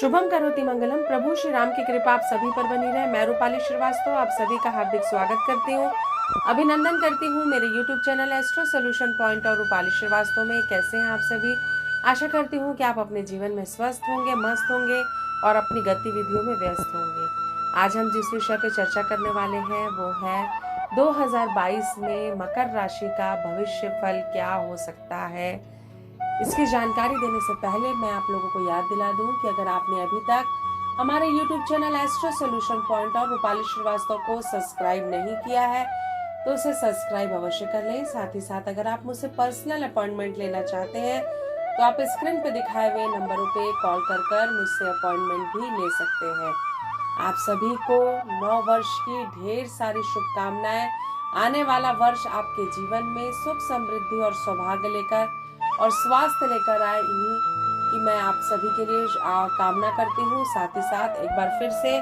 शुभम करोति मंगलम। प्रभु श्री राम की कृपा आप सभी पर बनी रहे। मैं रूपाली श्रीवास्तव आप सभी का हार्दिक स्वागत करती हूँ, अभिनंदन करती हूँ मेरे YouTube channel astro Solution point और रूपाली श्रीवास्तव में। कैसे हैं आप सभी? आशा करती हूँ कि आप अपने जीवन में स्वस्थ होंगे, मस्त होंगे और अपनी गतिविधियों में व्यस्त होंगे। आज हम जिस विषय पे चर्चा करने वाले हैं वो है 2022 में मकर राशि का भविष्य फल क्या हो सकता है। इसकी जानकारी देने से पहले मैं आप लोगों को याद दिला दूं कि अगर आपने अभी तक हमारे YouTube channel astro Solution point और रूपाली श्रीवास्तव को सब्सक्राइब नहीं किया है तो उसे सब्सक्राइब अवश्य कर लें। साथ ही साथ अगर आप मुझसे पर्सनल अपॉइंटमेंट लेना चाहते हैं तो आप स्क्रीन पे दिखाए हुए नंबरों पे कॉल कर मुझसे अपॉइंटमेंट भी ले सकते हैं। आप सभी को नव वर्ष की ढेर सारी शुभकामनाएं। आने वाला वर्ष आपके जीवन में सुख समृद्धि और सौभाग्य लेकर और स्वास्थ्य लेकर आए, इन्हीं की मैं आप सभी के लिए कामना करती हूँ। साथ ही साथ एक बार फिर से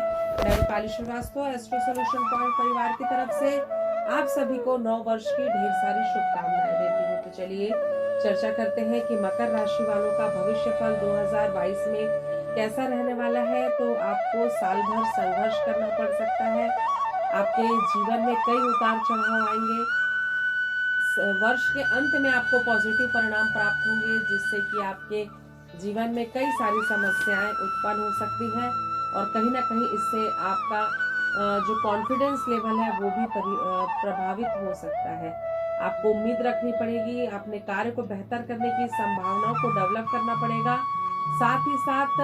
मैं Rupali Srivastava Astro Solution Point परिवार की तरफ से आप सभी को नव वर्ष की ढेर सारी शुभकामनाएं देती हूँ। तो चलिए चर्चा करते हैं कि मकर राशि वालों का भविष्य फल 2022 में कैसा रहने वाला है। तो आपको साल भर संघर्ष करना पड़ सकता है। आपके जीवन में कई उतार चढ़ाव आएंगे। वर्ष के अंत में आपको पॉजिटिव परिणाम प्राप्त होंगे, जिससे कि आपके जीवन में कई सारी समस्याएं उत्पन्न हो सकती हैं और कहीं ना कहीं इससे आपका जो कॉन्फिडेंस लेवल है वो भी प्रभावित हो सकता है। आपको उम्मीद रखनी पड़ेगी, अपने कार्य को बेहतर करने की संभावनाओं को डेवलप करना पड़ेगा। साथ ही साथ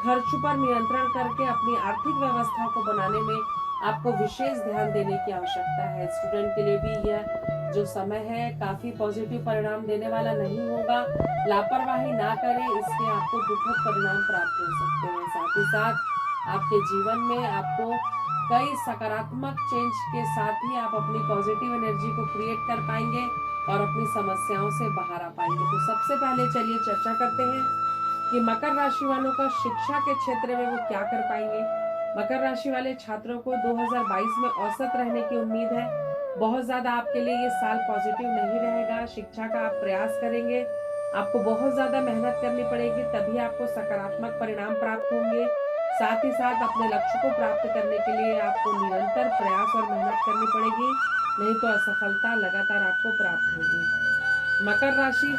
खर्च पर नियंत्रण करके अपनी आर्थिक व्यवस्था को बनाने में आपको विशेष ध्यान देने की आवश्यकता है। स्टूडेंट के लिए भी यह जो समय है काफी पॉजिटिव परिणाम देने वाला नहीं होगा। लापरवाही ना करें, इसके आपको दुखद परिणाम प्राप्त हो सकते हैं। साथ ही साथ आपके जीवन में आपको कई सकारात्मक चेंज के साथ ही आप अपनी पॉजिटिव एनर्जी को क्रिएट कर पाएंगे और अपनी समस्याओं से बाहर आ पाएंगे। तो सबसे पहले चलिए चर्चा करते हैं कि मकर राशि वालों का शिक्षा के क्षेत्र में वो क्या कर पाएंगे। मकर राशि वाले छात्रों को 2022 में औसत रहने की उम्मीद है। बहुत ज्यादा आपके लिए ये साल पॉजिटिव नहीं रहेगा। शिक्षा का आप प्रयास करेंगे, आपको बहुत ज्यादा मेहनत करनी पड़ेगी, तभी आपको सकारात्मक परिणाम प्राप्त होंगे। साथ ही साथ अपने लक्ष्य को प्राप्त करने के लिए आपको निरंतर प्रयास और मेहनत करनी पड़ेगी, नहीं तो असफलता लगातार आपको प्राप्त होगी। मकर राशि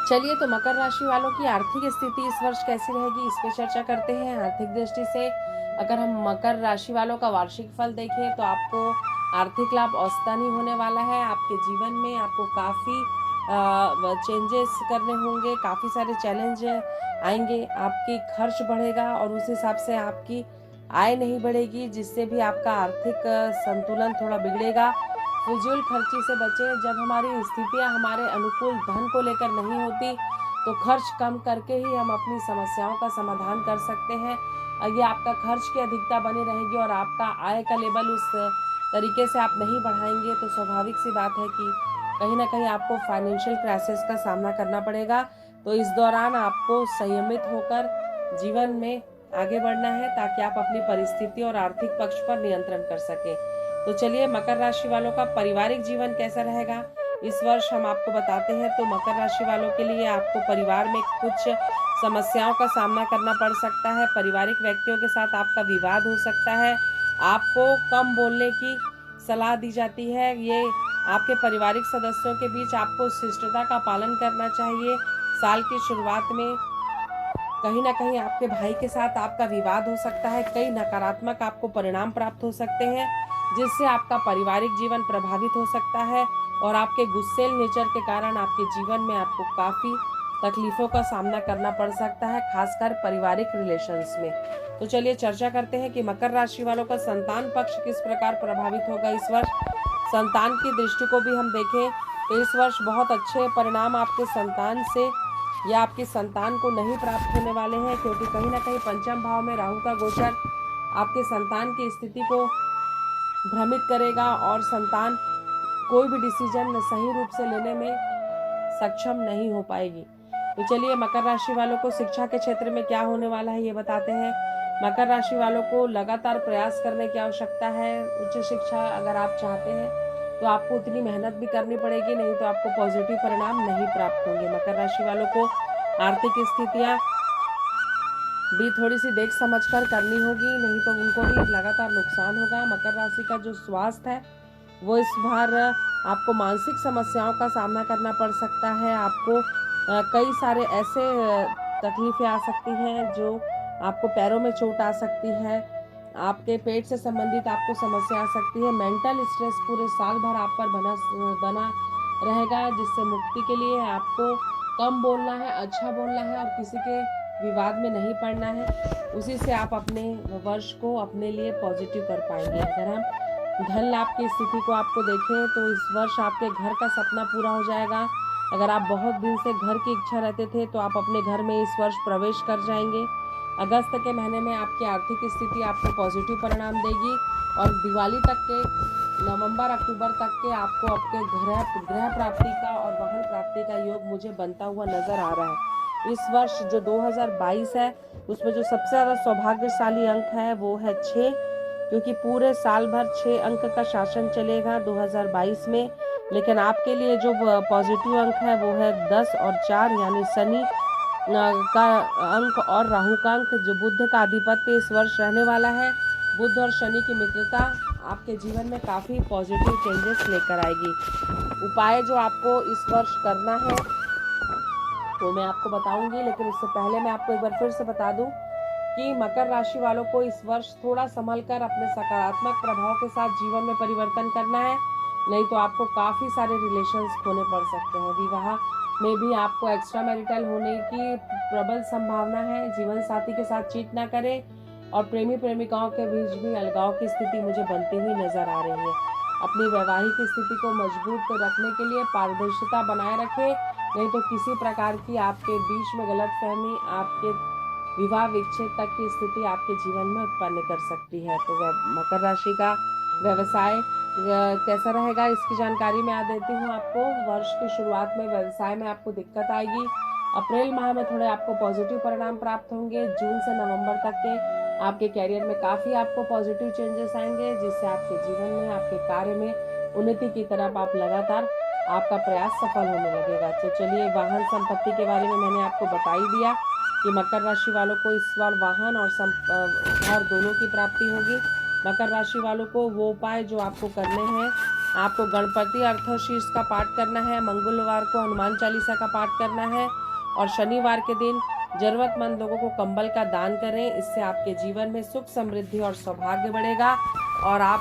चलिए तो मकर राशि वालों की आर्थिक स्थिति इस वर्ष कैसी रहेगी, इस पे चर्चा करते हैं। आर्थिक दृष्टि से अगर हम मकर राशि वालों का वार्षिक फल देखें तो आपको आर्थिक लाभ औसतन ही होने वाला है। आपके जीवन में आपको काफ़ी चेंजेस करने होंगे, काफ़ी सारे चैलेंज आएंगे। आपकी खर्च बढ़ेगा और उस हिसाब से आपकी आय नहीं बढ़ेगी, जिससे भी आपका आर्थिक संतुलन थोड़ा बिगड़ेगा। फिजूल खर्ची से बचें। जब हमारी स्थितियां हमारे अनुकूल धन को लेकर नहीं होती तो खर्च कम करके ही हम अपनी समस्याओं का समाधान कर सकते हैं। ये आपका खर्च की अधिकता बनी रहेगी और आपका आय का लेवल उस तरीके से आप नहीं बढ़ाएंगे तो स्वाभाविक सी बात है कि कहीं ना कहीं आपको फाइनेंशियल क्राइसिस का सामना करना पड़ेगा। तो इस दौरान आपको संयमित होकर जीवन में आगे बढ़ना है ताकि आप अपनी परिस्थिति और आर्थिक पक्ष पर नियंत्रण कर सकें। तो चलिए मकर राशि वालों का पारिवारिक जीवन कैसा रहेगा इस वर्ष हम आपको बताते हैं। तो मकर राशि वालों के लिए आपको परिवार में कुछ समस्याओं का सामना करना पड़ सकता है। पारिवारिक व्यक्तियों के साथ आपका विवाद हो सकता है। आपको कम बोलने की सलाह दी जाती है। ये आपके पारिवारिक सदस्यों के बीच आपको शिष्टता का पालन करना चाहिए। साल की शुरुआत में कहीं ना कहीं आपके भाई के साथ आपका विवाद हो सकता है। कई नकारात्मक आपको परिणाम प्राप्त हो सकते हैं, जिससे आपका पारिवारिक जीवन प्रभावित हो सकता है और आपके गुस्सेल नेचर के कारण आपके जीवन में आपको काफ़ी तकलीफों का सामना करना पड़ सकता है, खासकर पारिवारिक रिलेशंस में। तो चलिए चर्चा करते हैं कि मकर राशि वालों का संतान पक्ष किस प्रकार प्रभावित होगा इस वर्ष। संतान की दृष्टि को भी हम देखें तो इस वर्ष बहुत अच्छे परिणाम आपके संतान से या आपकी संतान को नहीं प्राप्त होने वाले हैं, क्योंकि कहीं ना कहीं पंचम भाव में राहु का गोचर आपके संतान की स्थिति को भ्रमित करेगा और संतान कोई भी डिसीजन सही रूप से लेने में सक्षम नहीं हो पाएगी। तो चलिए मकर राशि वालों को शिक्षा के क्षेत्र में क्या होने वाला है ये बताते हैं। मकर राशि वालों को लगातार प्रयास करने की आवश्यकता है। उच्च शिक्षा अगर आप चाहते हैं तो आपको उतनी मेहनत भी करनी पड़ेगी, नहीं तो आपको पॉजिटिव परिणाम नहीं प्राप्त होंगे। मकर राशि वालों को आर्थिक स्थितियाँ भी थोड़ी सी देख समझ कर करनी होगी, नहीं तो उनको भी लगातार नुकसान होगा। मकर राशि का जो स्वास्थ्य है वो इस बार आपको मानसिक समस्याओं का सामना करना पड़ सकता है। आपको कई सारे ऐसे तकलीफें आ सकती हैं जो आपको पैरों में चोट आ सकती है, आपके पेट से संबंधित आपको समस्या आ सकती है। मेंटल स्ट्रेस पूरे साल भर आप पर बना बना रहेगा, जिससे मुक्ति के लिए आपको कम बोलना है, अच्छा बोलना है और किसी के विवाद में नहीं पड़ना है। उसी से आप अपने वर्ष को अपने लिए पॉजिटिव कर पाएंगे। अगर हम धन लाभ की स्थिति को आपको देखें तो इस वर्ष आपके घर का सपना पूरा हो जाएगा। अगर आप बहुत दिन से घर की इच्छा रहते थे तो आप अपने घर में इस वर्ष प्रवेश कर जाएंगे। अगस्त के महीने में आपकी आर्थिक स्थिति आपको पॉजिटिव परिणाम देगी और दिवाली तक के नवंबर अक्टूबर तक के आपको आपके गृह प्राप्ति का और वाहन प्राप्ति का योग मुझे बनता हुआ नजर आ रहा है। इस वर्ष जो 2022 है उसमें जो सबसे ज़्यादा सौभाग्यशाली अंक है वो है 6, क्योंकि पूरे साल भर 6 अंक का शासन चलेगा 2022 में। लेकिन आपके लिए जो पॉजिटिव अंक है वो है 10 और 4, यानी शनि का अंक और राहु का अंक। जो बुध का आधिपत्य इस वर्ष रहने वाला है, बुध और शनि की मित्रता आपके जीवन में काफ़ी पॉजिटिव चेंजेस लेकर आएगी। उपाय जो आपको इस वर्ष करना है वो मैं आपको बताऊंगी, लेकिन उससे पहले मैं आपको एक बार फिर से बता दूं कि मकर राशि वालों को इस वर्ष थोड़ा संभल कर अपने सकारात्मक प्रभाव के साथ जीवन में परिवर्तन करना है, नहीं तो आपको काफ़ी सारे रिलेशंस खोने पड़ सकते हैं। विवाह में भी आपको एक्स्ट्रा मैरिटल होने की प्रबल संभावना है। जीवन साथी के साथ चीट ना करें और प्रेमी प्रेमिकाओं के बीच भी अलगाव की स्थिति मुझे बनती हुई नजर आ रही है। अपनी वैवाहिक स्थिति को मजबूत रखने के लिए पारदर्शिता बनाए रखें, नहीं तो किसी प्रकार की आपके बीच में गलतफहमी आपके विवाह विच्छेद तक की स्थिति आपके जीवन में उत्पन्न कर सकती है। तो मकर राशि का व्यवसाय कैसा रहेगा इसकी जानकारी मैं आ देती हूँ आपको। वर्ष की शुरुआत में व्यवसाय में आपको दिक्कत आएगी। अप्रैल माह में थोड़े आपको पॉजिटिव परिणाम प्राप्त होंगे। जून से नवंबर तक के आपके कैरियर में काफ़ी आपको पॉजिटिव चेंजेस आएंगे, जिससे आपके जीवन में आपके कार्य में उन्नति की तरफ आप लगातार आपका प्रयास सफल होने लगेगा। तो चलिए, वाहन संपत्ति के बारे में मैंने आपको बता ही दिया कि मकर राशि वालों को इस बार वाहन और घर दोनों की प्राप्ति होगी। मकर राशि वालों को वो उपाय जो आपको करने हैं, आपको गणपति अर्थशीर्ष का पाठ करना है, मंगलवार को हनुमान चालीसा का पाठ करना है और शनिवार के दिन जरूरतमंद लोगों को कंबल का दान करें। इससे आपके जीवन में सुख समृद्धि और सौभाग्य बढ़ेगा और आप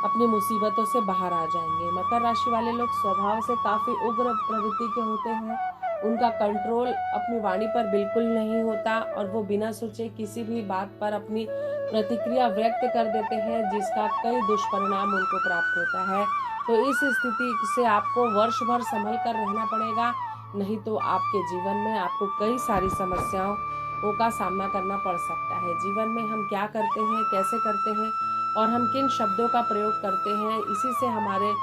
अपनी मुसीबतों से बाहर आ जाएंगे। मकर राशि वाले लोग स्वभाव से काफ़ी उग्र प्रवृत्ति के होते हैं। उनका कंट्रोल अपनी वाणी पर बिल्कुल नहीं होता और वो बिना सोचे किसी भी बात पर अपनी प्रतिक्रिया व्यक्त कर देते हैं, जिसका कई दुष्परिणाम उनको प्राप्त होता है। तो इस स्थिति से आपको वर्ष भर संभल कर रहना पड़ेगा, नहीं तो आपके जीवन में आपको कई सारी समस्याओं का सामना करना पड़ सकता है। जीवन में हम क्या करते हैं, कैसे करते हैं और हम किन शब्दों का प्रयोग करते हैं, इसी से हमारे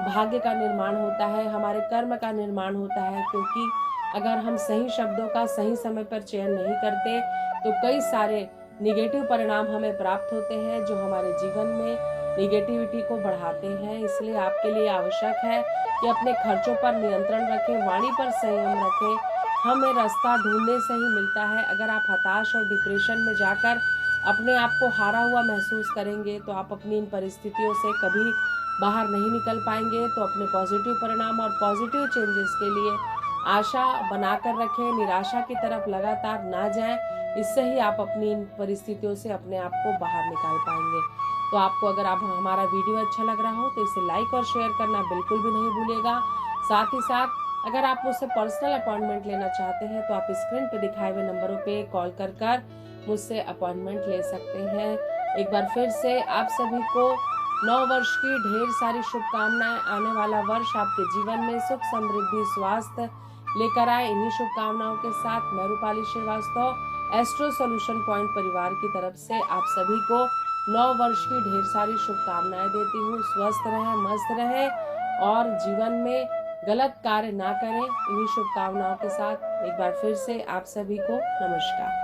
भाग्य का निर्माण होता है, हमारे कर्म का निर्माण होता है। क्योंकि अगर हम सही शब्दों का सही समय पर चयन नहीं करते तो कई सारे निगेटिव परिणाम हमें प्राप्त होते हैं, जो हमारे जीवन में निगेटिविटी को बढ़ाते हैं। इसलिए आपके लिए आवश्यक है कि अपने खर्चों पर नियंत्रण रखें, वाणी पर संयम रखें। हमें रास्ता ढूंढने से ही मिलता है। अगर आप हताश और डिप्रेशन में जाकर अपने आप को हारा हुआ महसूस करेंगे तो आप अपनी इन परिस्थितियों से कभी बाहर नहीं निकल पाएंगे। तो अपने पॉजिटिव परिणाम और पॉजिटिव चेंजेस के लिए आशा बनाकर रखें, निराशा की तरफ लगातार ना जाएं। इससे ही आप अपनी इन परिस्थितियों से अपने आप को बाहर निकाल पाएंगे। तो आपको अगर आप हमारा वीडियो अच्छा लग रहा हो तो इसे लाइक और शेयर करना बिल्कुल भी नहीं भूलिएगा। साथ ही साथ अगर आप मुझसे पर्सनल अपॉइंटमेंट लेना चाहते हैं तो आप स्क्रीन पे दिखाए हुए नंबरों पे कॉल कर मुझसे अपॉइंटमेंट ले सकते हैं। एक बार फिर से आप सभी को नव वर्ष की ढेर सारी शुभकामनाएं। आने वाला वर्ष आपके जीवन में सुख समृद्धि स्वास्थ्य लेकर आए। इन्हीं शुभकामनाओं के साथ मैं Rupali Srivastava Astro Solution Point परिवार की तरफ से आप सभी को नव वर्ष की ढेर सारी शुभकामनाएं देती हूँ। स्वस्थ रहें, मस्त रहें और जीवन में गलत कार्य ना करें। इन्हीं शुभकामनाओं के साथ एक बार फिर से आप सभी को नमस्कार।